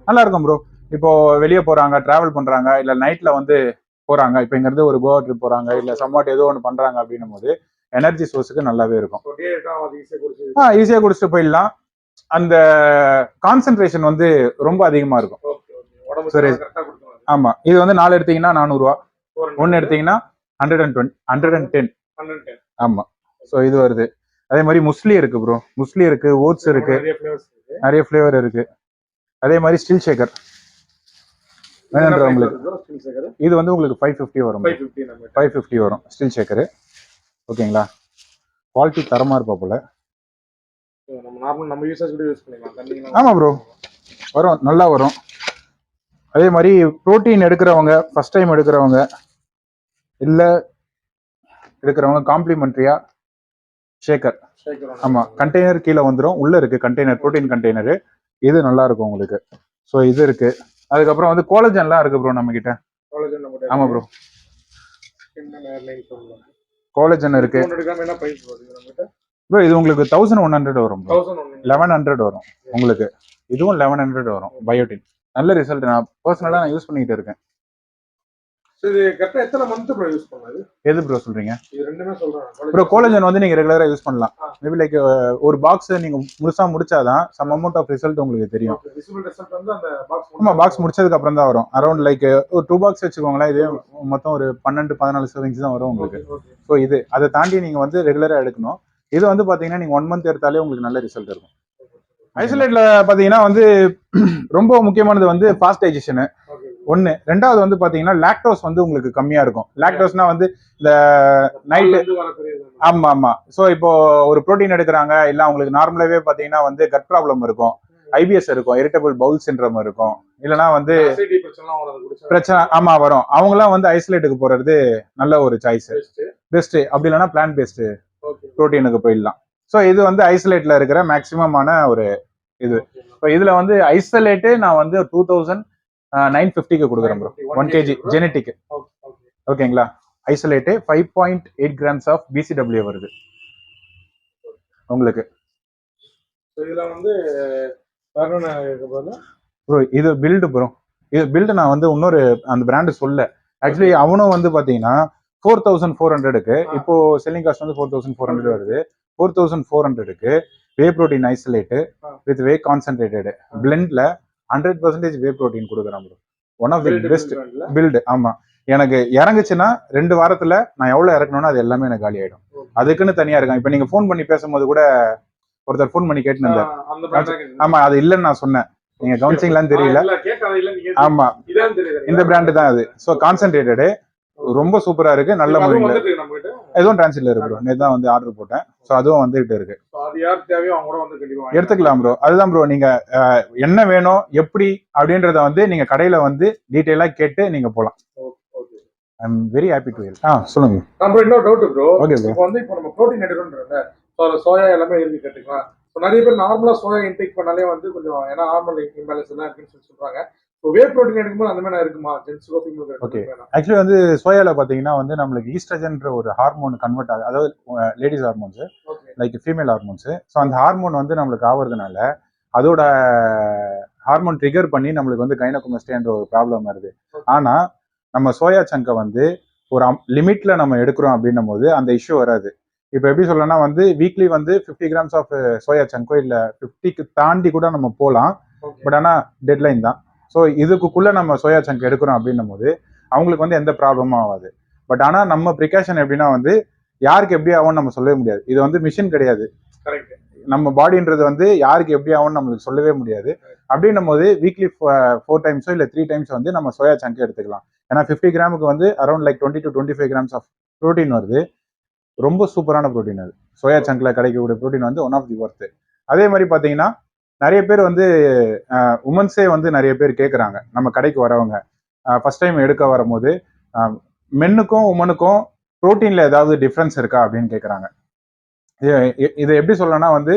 நல்லா இருக்கும் ப்ரோ. இப்போ வெளியே போறாங்க, டிராவல் பண்றாங்க, இல்ல நைட்ல வந்து போறாங்க, இப்போ இங்க இருந்து ஒரு கோவா ட்ரிப் போறாங்க, இல்ல சம்வாட் ஏதோ ஒன்று பண்றாங்க அப்படின்னும் போது எனர்ஜி சோர்ஸுக்கு நல்லாவே இருக்கும். ஈஸியா குடிச்சிட்டு போயிடலாம். அந்த கான்சென்ட்ரேஷன் வந்து ரொம்ப அதிகமா இருக்கும். சரி, ஆமா. இது வந்து 4 எடுத்தீங்கன்னா 400 ரூபா, 1 எடுத்தீங்கன்னா 110. ஆமா, ஸோ இது வருது. அதே மாதிரி முஸ்லி இருக்கு ப்ரோ, முஸ்லி இருக்கு, ஓட்ஸ் இருக்கு, நிறைய ஃபிளேவர் இருக்கு. அதே மாதிரி ஸ்டில் ஷேக்கர் வேணுன்றவங்களுக்கு இது வந்து உங்களுக்கு 550 வரும். 550 வரும் ஸ்டில் ஷேக்கரு. ஓகேங்களா, குவாலிட்டி தரமா இருப்பா போல. ஆமா ப்ரோ, வரும், நல்லா வரும். அதே மாதிரி புரோட்டீன் எடுக்கிறவங்க, ஃபர்ஸ்ட் டைம் எடுக்கிறவங்க, இல்லை எடுக்கிறவங்க காம்ப்ளிமெண்ட்ரியா ஷேக்கர். ஆமா, கண்டெய்னர் கீழே வந்துடும், உள்ள இருக்கு கண்டெய்னர், ப்ரோட்டீன் கண்டெய்னர். இது நல்லா இருக்கும் உங்களுக்கு. ஸோ இது இருக்கு. அதுக்கப்புறம் வந்து கோலஜன்லாம் இருக்கு ப்ரோ நம்ம கிட்ட. ஆமா ப்ரோ, கோலஜன் இருக்கு ப்ரோ. இது உங்களுக்கு 1100 வரும் ப்ரோ. 1100 வரும் உங்களுக்கு. இதுவும் 1100 வரும். பயோட்டின் நல்ல ரிசல்ட். நான் பர்சனலா யூஸ் பண்ணிட்டு இருக்கேன். இது கரெக்ட்டா எத்தனை மந்த் ப்ரோ யூஸ் பண்ணது? எது ப்ரோ சொல்றீங்க? இது ரெண்டுமே சொல்றேன் ப்ரோ. கோலஜன் வந்து நீங்க ரெகுலரா யூஸ் பண்ணலாம். மேபி லைக் ஒரு பாக்ஸ் நீங்க முழுசா முடிச்சாதான் சம் அமௌண்ட் ஆஃப் ரிசல்ட் உங்களுக்கு தெரியும். விசிபிள் ரிசல்ட் வந்து அந்த பாக்ஸ். ஆமா, பாக்ஸ் முடிச்சதுக்கு அப்புறம் தான் வரும். அரௌண்ட் லைக் ஒரு 2 பாக்ஸ் வச்சுக்கோங்களேன். இது மொத்தம் ஒரு 12-14 சர்விங்ஸ் தான் வரும் உங்களுக்கு. ஸோ இது அதை தாண்டி நீங்க வந்து ரெகுலரா எடுக்கணும். இது வந்து பாத்தீங்கன்னா நீங்க 1 மந்த் எடுத்தாலே உங்களுக்கு நல்ல ரிசல்ட் இருக்கும். ஐசோலேட்ல பாத்தீங்கன்னா வந்து ரொம்ப முக்கியமானது வந்து ஃபாஸ்ட் டைஜஷன் ஒன்னு. ரெண்டாவது வந்து பாத்தீங்கன்னா லாக்டோஸ் வந்து உங்களுக்கு கம்மியா இருக்கும். லாக்டோஸ்னா வந்து இந்த நைட்டு. ஆமா ஆமா. ஸோ இப்போ ஒரு ப்ரோட்டீன் எடுக்கிறாங்க, இல்ல அவங்களுக்கு நார்மலாவே பாத்தீங்கன்னா வந்து கட் ப்ராப்ளம் இருக்கும், ஐபிஎஸ் இருக்கும், இரிட்டபிள் பவுல் சிண்ட்ரோம் இருக்கும், இல்லைன்னா வந்து பிரச்சனை ஆமா வரும். அவங்கலாம் வந்து ஐசோலேட்டுக்கு போறது நல்ல ஒரு சாய்ஸ், பெஸ்ட். அப்படி இல்லைன்னா பிளான் பேஸ்ட் ப்ரோட்டீனுக்கு போயிடலாம். ஸோ இது வந்து ஐசோலேட்ல இருக்கிற மேக்சிமமான ஒரு இது. இப்போ இதுல வந்து ஐசோலேட்டு நான் வந்து 2950 கொடுக்குறேன் ப்ரோ. 1 kg genetic. ஓகேங்களா? ஐசோலேட்டு 5.8 grams ஆஃப் பிசிடபிள்யூ வருது உங்களுக்கு. இதுல வந்து ப்ரோ இது பில்டு ப்ரோ. இது பில்டு நான் வந்து இன்னொரு அந்த பிராண்டு சொல்ல. ஆக்சுவலி அவனும் வந்து பாத்தீங்கன்னா 4400க்கு இப்போ செல்லிங் காஸ்ட் வந்து 4400 வருது. 4400க்கு whey protein isolate with whey concentrated பிளெண்ட்ல 100% வே ப்ரோட்டீன் கொடுக்குறான் bro. One of the best build. ஆமா, எனக்கு இறங்குச்சுன்னா 2 வாரத்துல நான் எவ்வளவு இறக்கணும்னா அது எல்லாமே எனக்கு காலி ஆயிடும். அதுக்குன்னு தனியா இருக்கான். இப்ப நீங்க ஃபோன் பண்ணி பேசும்போது கூட ஒருத்தர் ஃபோன் பண்ணி கேட்டு, ஆமா அது இல்லைன்னு நான் சொன்னேன். நீங்க கவனிச்சிங்களான்னு தெரியல. ஆமா, இந்த பிராண்டு தான் அது. ஸோ கான்சென்ட்ரேட்டடு ரொம்ப சூப்பரா இருக்கு. நல்ல முறையில் எதுவும் டிரான்சிட்ல இருக்கு ப்ரோ. நேற்று தான் வந்து ஆர்டர் போட்டேன். ஸோ அதுவும் வந்துகிட்டு இருக்கு. எடுத்துக்கலாம் ப்ரோ. அதுதான் ப்ரோ, நீங்க என்ன வேணும் எப்படி அப்படின்றத வந்து நீங்க கடையில வந்து டீட்டெயிலா கேட்டு நீங்க போலாம். I am very happy to help. சொல்லுங்க. இன்னொரு டவுட் ப்ரோ. Okay bro. இப்போ வந்து இப்போ நம்ம ப்ரோட்டீன் எடுக்கணும்ன்றத சோயா எல்லாமே இருக்கு கேட்டுக்கலாம். நிறைய பேர் நார்மலா சோயா இன்டேக் பண்ணாலே வந்து கொஞ்சம் ஏன்னா ஹார்மோன் இம்பேலன்ஸ் எல்லாம் இருக்குன்னு சொல்றாங்க. வே ப்ரோட்டீன் எடுக்கும்போது அந்த மாதிரி இருக்குமா? ஓகே. ஆக்சுவலி வந்து சோயால பாத்தீங்கன்னா வந்து நம்மளுக்கு ஈஸ்ட்ரஜன்ற ஒரு ஹார்மோன் கன்வெர்ட் ஆகுது. அதாவது ladies hormones, like female hormones. So அந்த ஹார்மோன் வந்து நம்மளுக்கு ஆகுறதுனால அதோட ஹார்மோன் ட்ரிகர் பண்ணி நம்மளுக்கு வந்து கைனகோமஸ்டியான்ற ஒரு ப்ராப்ளம் வருது. ஆனா நம்ம சோயா சங்கை வந்து ஒரு லிமிட்ல நம்ம எடுக்கிறோம் அப்படின்னும் போது அந்த இஷ்யூ வராது. இப்போ எப்படி சொல்லணும்னா வந்து வீக்லி வந்து 50 grams ஆஃப் சோயா சங்கோ இல்லை 50க்கு தாண்டி கூட நம்ம போகலாம். பட் ஆனால் டெட்லைன் தான். ஸோ இதுக்குள்ள நம்ம சோயா சங்க் எடுக்கிறோம் அப்படின்னும் போது அவங்களுக்கு வந்து எந்த ப்ராப்ளமும் ஆகாது. பட் ஆனால் நம்ம ப்ரிகாஷன் எப்படின்னா வந்து யாருக்கு எப்படி ஆகும்னு நம்ம சொல்லவே முடியாது. இது வந்து மிஷின் கிடையாது. நம்ம பாடின்றது வந்து யாருக்கு எப்படி ஆகும்னு நம்மளுக்கு சொல்லவே முடியாது. அப்படின்னும் போது வீக்லி 4 டைம்ஸோ இல்லை 3 டைம்ஸ் வந்து நம்ம சோயா சங்க் எடுத்துக்கலாம். ஏன்னா 50 கிராமுக்கு வந்து around like 20 to 25 grams of protein வருது. ரொம்ப சூப்பரான ப்ரோட்டீன் அது. சோயா சங்க்ல கிடைக்கக்கூடிய ப்ரோட்டீன் வந்து ஒன் ஆஃப் தி ஒர்த். அதே மாதிரி பார்த்தீங்கன்னா நிறைய பேர் வந்து உமன்ஸே வந்து நிறைய பேர் கேட்குறாங்க நம்ம கடைக்கு வரவங்க ஃபர்ஸ்ட் டைம் எடுக்க வரும்போது மென்னுக்கும் உமனுக்கும் ப்ரோட்டீன்ல ஏதாவது டிஃப்ரென்ஸ் இருக்கா அப்படின்னு கேட்குறாங்க. இதை எப்படி சொல்லணும்னா வந்து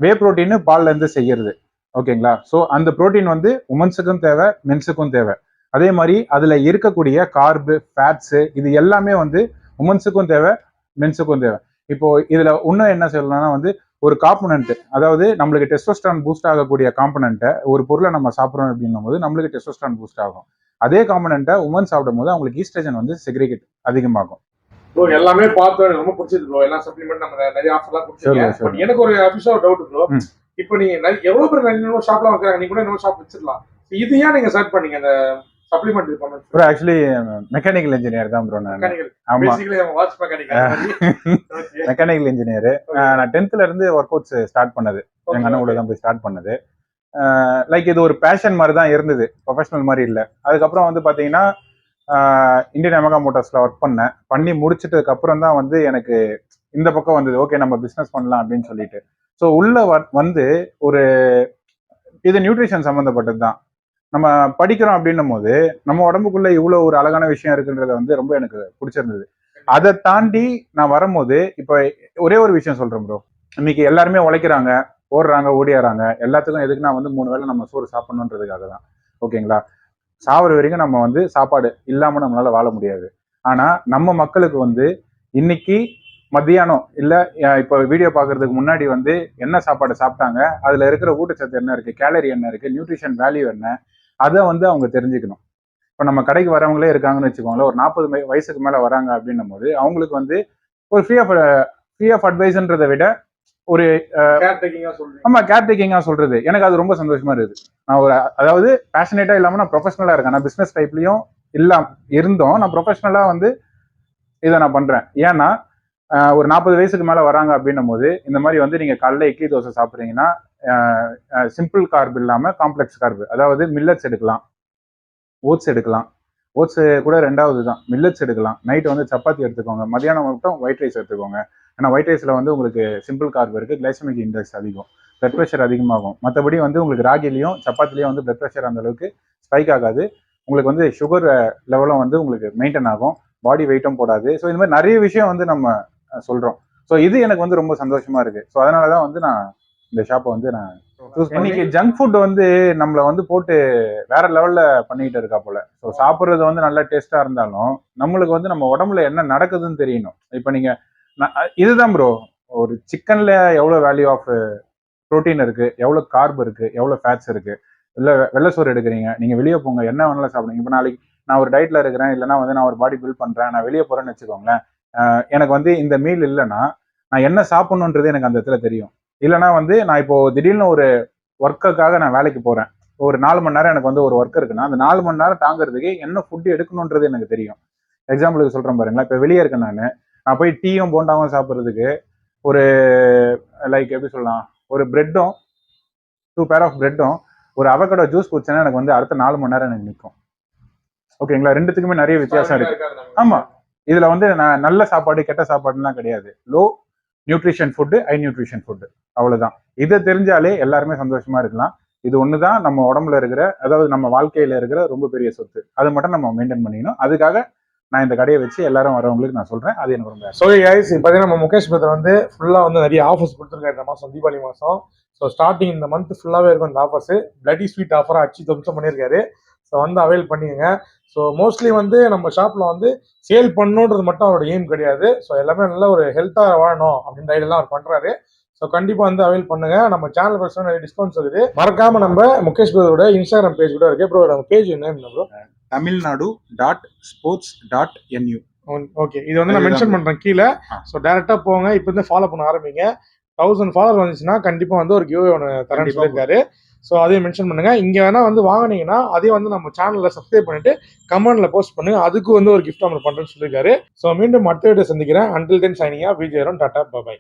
வே ப்ரோட்டீன் பால்ல இருந்து செய்யறது. ஓகேங்களா? ஸோ அந்த ப்ரோட்டீன் வந்து உமன்ஸுக்கும் தேவை, மென்ஸுக்கும் தேவை. அதே மாதிரி அதுல இருக்கக்கூடிய கார்பு, ஃபேட்ஸு இது எல்லாமே வந்து உமன்ஸுக்கும் தேவை, மென்ஸுக்கும் தேவை. இப்போ இதுல இன்னும் என்ன சொல்லணும்னா வந்து ஒரு காம்பனன்ட், அதாவது நம்மளுக்கு டெஸ்டோஸ்டரான் பூஸ்ட் ஆகக்கூடிய காம்பனன்ட்டை ஒரு பொருளை நம்ம சாப்பிட்றோம் அப்படின்னும் போது நம்மளுக்கு டெஸ்டோஸ்டரான் பூஸ்ட் ஆகும். அதே காம்பனன்ட்டை உமன் சாப்பிடும் போது அவங்களுக்கு ஈஸ்ட்ரஜன் வந்து செக்ரிகேட் அதிகமாகும். ப்ரோ எல்லாமே பார்த்து ரொம்ப பிடிச்சது ப்ரோ. எல்லா சப்ளிமெண்ட் நம்ம நிறைய ஆஃபர்லாம் கொடுத்துருக்கோம். எனக்கு ஒரு அபிஷியல் டவுட் ப்ரோ. இப்போ நீங்க எவ்வளவு பேர் நிறைய ஷாப்லாம் வைக்கிறாங்க, நீங்க கூட இன்னொரு ஷாப் வச்சிடலாம். இது ஏன் நீங்க ஸ்டார்ட் பண்ணீங்க அந்த சப்ளிமெண்ட் பண்ணணும்? ப்ரோ ஆக்சுவலி மெக்கானிக்கல் இன்ஜினியர் தான் ப்ரோ நான். ஆமா, மெக்கானிக்கல் இன்ஜினியர். நான் 10th இருந்து ஒர்க் அவுட்ஸ் ஸ்டார்ட் பண்ணது எங்க அண்ணன் கூட தான் போய் ஸ்டார்ட் பண்ணது. லைக் இது ஒரு பேஷன் மாதிரி தான் இருந்தது, ப்ரொஃபஷனல் மாதிரி இல்லை. அதுக்கப்புறம் வந்து பார்த்தீங்கன்னா இந்தியன் எமகா மோட்டார்ஸ்ல ஒர்க் பண்ணி முடிச்சிட்டதுக்கு அப்புறம் தான் வந்து எனக்கு இந்த பக்கம் வந்தது. ஓகே நம்ம பிஸ்னஸ் பண்ணலாம் அப்படின்னு சொல்லிட்டு. ஸோ உள்ள வந்து ஒரு இது நியூட்ரிஷன் சம்மந்தப்பட்டது தான். நம்ம படிக்கிறோம் அப்படின்னும் போது நம்ம உடம்புக்குள்ள இவ்வளோ ஒரு அழகான விஷயம் இருக்குன்றத வந்து ரொம்ப எனக்கு பிடிச்சிருந்தது. அதை தாண்டி நான் வரும்போது இப்போ ஒரே ஒரு விஷயம் சொல்றேன் ப்ரோ. இன்னைக்கு எல்லாருமே உழைக்கிறாங்க, ஓடுறாங்க, ஓடியாறாங்க. எல்லாத்துக்கும் எதுக்கு நான் வந்து 3 வேளை நம்ம சோறு சாப்பிடணுன்றதுக்காக தான். ஓகேங்களா? சாவர வரைக்கும் நம்ம வந்து சாப்பாடு இல்லாம நம்மளால வாழ முடியாது. ஆனா நம்ம மக்களுக்கு வந்து இன்னைக்கு மத்தியானம் இல்ல இப்போ வீடியோ பாக்குறதுக்கு முன்னாடி வந்து என்ன சாப்பாடு சாப்பிட்டாங்க, அதுல இருக்கிற ஊட்டச்சத்து என்ன இருக்கு, கேலரி என்ன இருக்கு, நியூட்ரிஷன் வேல்யூ என்ன, அதை வந்து அவங்க தெரிஞ்சுக்கணும். இப்போ நம்ம கடைக்கு வரவங்களே இருக்காங்கன்னு வச்சுக்கோங்களேன், ஒரு 40 வயசுக்கு மேல வராங்க அப்படின்னும் போது அவங்களுக்கு வந்து ஒரு ஃப்ரீ ஆஃப் அட்வைஸ்ன்றதை விட ஒரு ஆமா கேர் டேக்கிங்கா சொல்றது எனக்கு அது ரொம்ப சந்தோஷமா இருக்குது. நான் ஒரு அதாவது பேஷனேட்டா இல்லாம நான் ப்ரொஃபஷனலா இருக்கேன். நான் பிசினஸ் டைப்லயும் இருந்தோம். நான் ப்ரொஃபஷனலா வந்து இதை நான் பண்றேன். ஏன்னா ஒரு 40 வயசுக்கு மேல வராங்க அப்படின்னும் போது இந்த மாதிரி வந்து நீங்க காலைல இட்லி தோசை சாப்பிட்றீங்கன்னா சிம்பிள் கார்ப் இல்லாம காம்ப்ளெக்ஸ் கார்ப், அதாவது மில்லட்ஸ் எடுக்கலாம், ஓட்ஸ் எடுக்கலாம். ஓட்ஸ் கூட 2வது தான். மில்லட்ஸ் எடுக்கலாம். நைட் வந்து சப்பாத்தி எடுத்துக்கோங்க, மதியானம் மட்டும் ஒயிட் ரைஸ் எடுத்துக்கோங்க. ஏன்னா ஒயிட் ரைஸ்ல வந்து உங்களுக்கு சிம்பிள் கார்ப் இருக்கு, கிளைசமிக் இண்டெக்ஸ் அதிகம், பிளட் ப்ரெஷர் அதிகமாகும். மற்றபடி வந்து உங்களுக்கு ராகிலையும் சப்பாத்திலையும் வந்து பிளட் ப்ரெஷர் அந்த அளவுக்கு ஸ்பைக் ஆகாது. உங்களுக்கு வந்து சுகர் லெவலும் வந்து உங்களுக்கு மெயின்டைன் ஆகும், பாடி வெயிட்டும் போடாது. ஸோ இந்த மாதிரி நிறைய விஷயம் வந்து நம்ம சொல்றோம். ஸோ இது எனக்கு வந்து ரொம்ப சந்தோஷமா இருக்கு. ஸோ அதனாலதான் வந்து நான் இந்த ஷாப்பை வந்து நான் இன்னைக்கு ஜங்க் ஃபுட் வந்து நம்மள வந்து போட்டு வேற லெவல்ல பண்ணிட்டு இருக்கா போல. ஸோ சாப்பிட்றது வந்து நல்ல டேஸ்டா இருந்தாலும் நம்மளுக்கு வந்து நம்ம உடம்புல என்ன நடக்குதுன்னு தெரியணும். இப்போ நீங்க இதுதான் ப்ரோ, ஒரு சிக்கன்ல எவ்வளவு வேல்யூ ஆஃப் புரோட்டீன் இருக்கு, எவ்வளவு கார்ப் இருக்கு, எவ்வளவு ஃபேட்ஸ் இருக்கு. இல்ல வெள்ளை சோறு எடுக்கிறீங்க, நீங்க வெளியே போங்க, என்ன வேணாலும் சாப்பிடுங்க. இப்போ நாளைக்கு நான் ஒரு டயட்ல இருக்கிறேன், இல்லைன்னா வந்து நான் ஒரு பாடி பில்ட் பண்றேன், நான் வெளியே போறேன்னு வச்சுக்கோங்களேன், எனக்கு வந்து இந்த மீல் இல்லைன்னா நான் என்ன சாப்பிடணுன்றது எனக்கு அந்த இடத்துல தெரியும். இல்லைன்னா வந்து நான் இப்போ திடீர்னு ஒரு ஒர்க்குக்காக நான் வேலைக்கு போறேன், ஒரு 4 மணி நேரம் எனக்கு வந்து ஒரு ஒர்க் இருக்குன்னா அந்த 4 மணி நேரம் தாங்கிறதுக்கு என்ன ஃபுட் எடுக்கணுன்றது எனக்கு தெரியும். எக்ஸாம்பிளுக்கு சொல்றேன் பாருங்களேன், இப்போ வெளியே இருக்கேன் நான் போய் டீயும் போண்டாவும் சாப்பிட்றதுக்கு ஒரு லைக் எப்படி சொல்லலாம், ஒரு பிரெட்டும் 2 பேர் ஆஃப் பிரெட்டும் ஒரு அவகடோ ஜூஸ் குடிச்சேன்னா எனக்கு வந்து அடுத்த 4 மணி நேரம் எனக்கு நிற்கும். ஓகேங்களா? ரெண்டுத்துக்குமே நிறைய வித்தியாசம் இருக்கு. ஆமா, இதுல வந்து நான் நல்ல சாப்பாடு கெட்ட சாப்பாடுலாம் கிடையாது. Low nutrition food, high nutrition food, அவ்வளவுதான். இதை தெரிஞ்சாலே எல்லாருமே சந்தோஷமா இருக்கலாம். இது ஒண்ணுதான் நம்ம உடம்புல இருக்கிற, அதாவது நம்ம வாழ்க்கையில இருக்கிற ரொம்ப பெரிய சொத்து. அதை மட்டும் நம்ம மெயின்டைன் பண்ணிக்கணும். அதுக்காக நான் இந்த கடையை வச்சு எல்லாரும் வரவங்களுக்கு நான் சொல்றேன். அது எனக்கு ரொம்ப ஸோ கைஸ், பார்த்தீங்கன்னா நம்ம முகேஷ் பிரதர் வந்து ஃபுல்லாக வந்து நிறைய ஆஃபர்ஸ் கொடுத்துருக்காரு இந்த மாதம், தீபாவளி மாதம். ஸோ ஸ்டார்டிங் இந்த மந்த் ஃபுல்லாகவே இருக்கும் இந்த ஆஃபர்ஸ். பிளட்டி ஸ்வீட் ஆஃபராக அச்சு தம்சம் பண்ணியிருக்காரு. ஸோ வந்து அவைல் பண்ணிக்கோங்க. ஸோ மோஸ்ட்லி வந்து நம்ம ஷாப்பில் வந்து சேல் பண்ணணுன்றது மட்டும் அவரோட எய்ம் கிடையாது. ஸோ எல்லாமே நல்ல ஒரு ஹெல்த்தாக வாழணும் அப்படின்ற ஐடியெல்லாம் அவர் பண்ணுறாரு. ஸோ கண்டிப்பாக வந்து அவைல் பண்ணுங்க. நம்ம சேனல் பர்சன் நிறைய டிஸ்கவுண்ட்ஸ் இருக்குது. மறக்காம நம்ம முகேஷ் பிரதரோட இன்ஸ்டாகிராம் பேஜ் கூட இருக்கு. ப்ரோ நம்ம பேஜ் என்ன ப்ரோ? tamilnadu.sports.nu. ஓகே, இது வந்து நான் மென்ஷன் பண்றேன் கீழே. ஸோ டேரக்டா போங்க, இப்போ வந்து ஃபாலோ பண்ண ஆரம்பிங்க. 1000 ஃபாலோவர் வந்துச்சுன்னா கண்டிப்பா வந்து ஒரு கிவ்வே ஒன்று தரேன்னு சொல்லியிருக்காரு. ஸோ அதையும் மென்ஷன் பண்ணுங்க. இங்க வேணா வந்து வாங்கினீங்கன்னா அதையும் வந்து நம்ம சேனல்ல சப்ஸ்கிரைப் பண்ணிட்டு கமெண்ட்ல போஸ்ட் பண்ணுங்க, அதுக்கு வந்து ஒரு கிஃப்ட் நம்ம பண்றேன்னு சொல்லியிருக்காரு. ஸோ மீண்டும் அடுத்த வீடியோ சந்திக்கிறேன். Until then signing off, Vijay tata, by.